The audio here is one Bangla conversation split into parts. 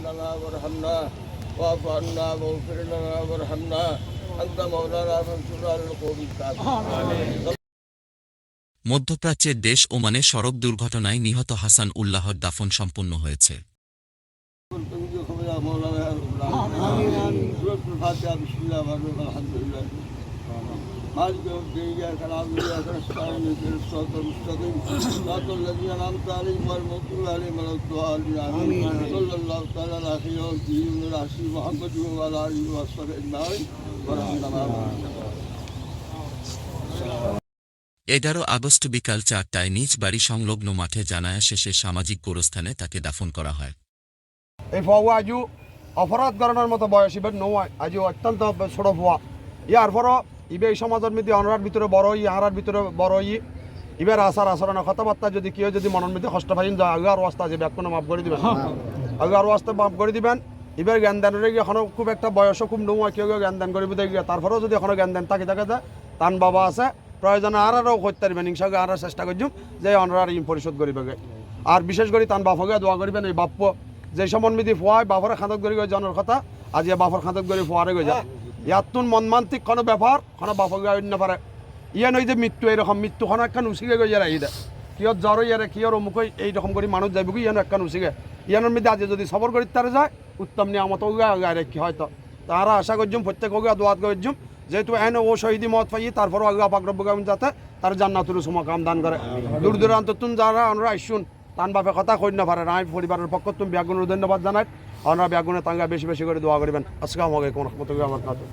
لنا وارحمنا واعف عنا واغفر لنا وارحمنا أنت مولانا فانصرنا على القوم الكافرين মধ্যপ্রাচ্যের দেশ ওমানে সড়ক দুর্ঘটনায় নিহত হাসান উল্লাহর দাফন সম্পন্ন হয়েছে। আগস্ট বিকাল ৪টায় নিজ বাড়ি সংলগ্ন মাঠে জানায়া শেষে সামাজিক গোরস্থানে তাকে দাফন করা হয়। এই ফুয়া আজু অপরাধ করানোর মতো বয়স ইবের নয়, আজু অত্যন্ত ছোট ফুয়া। ইয়ার পরও ইবে এই সমাজের মধ্যে অনরার ভিতরে বড় ইহারার ভিতরে বড় ইবের আচার আচরণের কথাবার্তা যদি কেউ যদি মনের মধ্যে কষ্ট পাইন যা আগে আর ওয়াস্তা যে ব্যাকুনে মাফ করে দিবেন, আগে আর ওয়াস্তা মাফ করে দিবেন। ইবের জ্ঞান দানের এখনো খুব একটা বয়সও খুব নয়, কেউ কেউ জ্ঞান দান করিব দেখি, তারপরেও যদি এখনো জ্ঞান দেন তাকে দেখা যায় তান বাবা আছে প্রয়োজনে আরও করতে পারবেন, ইনশাল্লাহ আর চেষ্টা করছুম যে অনরার ইম পরিশোধ করিবে। আর বিশেষ করে তান বাপকে দোয়া করিবেন এই বাপ্য যে সমন্বিতি ফুয়ায় বাপরে খাঁদত করি গিয়ে জনের কথা আজ বাপর খাঁদত করি ফুয়ারে গিয়ে যা ইয়াতুন মনমান্তিক কোনো ব্যাপার কোনো বাপকে অন্য পারে ইয়ে নই যে মৃত্যু এইরকম মৃত্যুখন একখান উচিকে গিয়ে যারা ইদে কিয় জ্বর ইয়ারে কিয়র অমুক এইরকম করে মানুষ যাইব কি ইয়ানো একখান উচিকে ইয়ানোর মধ্যে আজ যদি সবর করি তারা যায় উত্তম নিয়ামত গায়ে কি হয়তো তারা আশা করছুম প্রত্যেক দোয়াত করছুম যেহেতু এন ও শহীদি মত পাই তারপর আগুয়া পাকরব্বগাম যাতে তার জান্নাতুল সুমকাম দান করে। দূর দূরান্ত তুন যারা আমরা আইসুন তান বাপে কথা কই না পারে আমি পরিবারের পক্ষ তুমি ব্যাগুনের ধন্যবাদ জানাই। আমরা ব্যাগুনে তাঙ্গা বেশি বেশি করে দোয়া করবেন। আসসালামু আলাইকুম ওয়া রাহমাতুল্লাহি ওয়া বারাকাতুহু।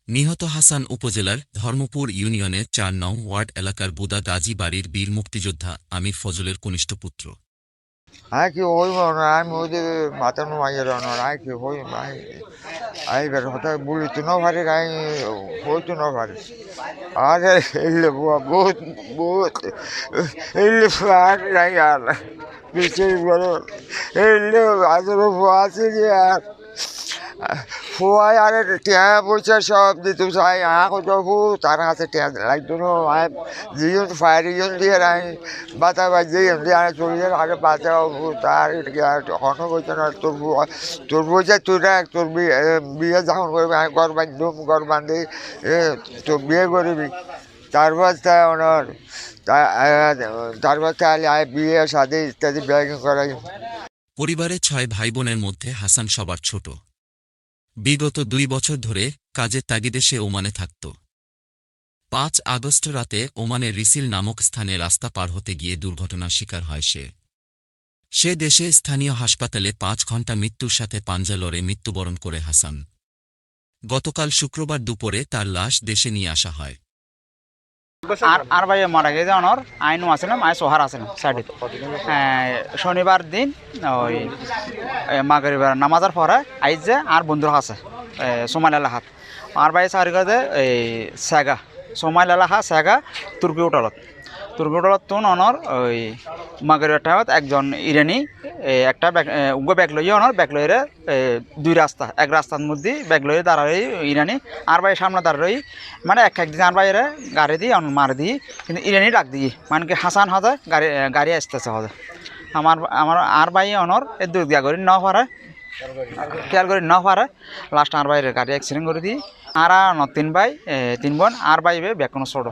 নিহত হাসান উপজেলার ধর্মপুর ইউনিয়নের ৪ নং ওয়ার্ড এলাকার বুদা গাজী বাড়ির বীর মুক্তিযোদ্ধা আমির ফজলের কনিষ্ঠ পুত্র। কি হইব না আমি ওদের মাথানো মাইয়ের কি হই আইবার কথা বলি তো না পারি হইতো না পারি আর এলে বহুত বহুত এলে আর নাই আর বেঁচে বলো এলে আদর আছে যে আর ফুয়াই আরে টিয়া পয়সা সব দিত চাই আঁকো তার কাছে টিয়া লাগতো না যেজন ফায়ারিজন দিয়ে রাই বাতা বাজিয়ে দিয়ে আরে চলে যায় আগে বাঁচা তার এখনো বলছে না তোর পয়সা তুই রাখ তোর বিয়ে যখন করবি আমি ঘর বাঁধম ঘর বাঁধি তোর বিয়ে করবি তারপর তাই ওনার তারপর তাহলে বিয়ে সাথে ইত্যাদি ব্যাগিং করাই। পরিবারের ৬ ভাই বোনের মধ্যে হাসান সবার ছোট। বিগত ২ বছর ধরে কাজের তাগিদে সে ওমানে থাকত। ৫ আগস্ট রাতে ওমানের রিসিল নামক স্থানে রাস্তা পার হতে গিয়ে দুর্ঘটনার শিকার হয় সে দেশে স্থানীয় হাসপাতালে ৫ ঘণ্টা মৃত্যুর সাথে পাঞ্জা লড়ে মৃত্যুবরণ করে হাসান। গতকাল শুক্রবার দুপুরে তার লাশ দেশে নিয়ে আসা হয়। আর ভাই মারা গেছে অনর আইনও আছে না আই সোহার আছে না সাইডে শনিবার দিন ওই মাগরিবার নামাজের পরে আইজ যে আর বন্ধুর আছে সোমাইল এলাহাত আর ভাই সারি কাজে এই স্যাগা সোমাইল এলাহা স্যাগা তুর্কি হোটেলত তুন অনর ওই মাগরিবার টাইমত একজন ইরানি একটা ব্যাগ লইয়ে অনর ব্যাগ লইরে ২ রাস্তা এক রাস্তার মধ্যে ব্যাগ লইয়ে দাঁড়াই ইরানি আর ভাই সামনে দাঁড়াই মানে একদিন আর বাইরে গাড়ি দিই অন মার দিই কিন্তু ইরানি ডাক দিই মানে কি হাসান হবে গাড়ি আসতেছে হবে আমার আর ভাই অনর এই দুর্গা করি ন পারে খেয়াল করি ন পারে লাস্ট আর বাইরে গাড়ি অ্যাক্সিডেন্ট করে দিই আর ৩ ভাই ৩ বোন আর ভাই ব্যাগ কোনো ছোটো।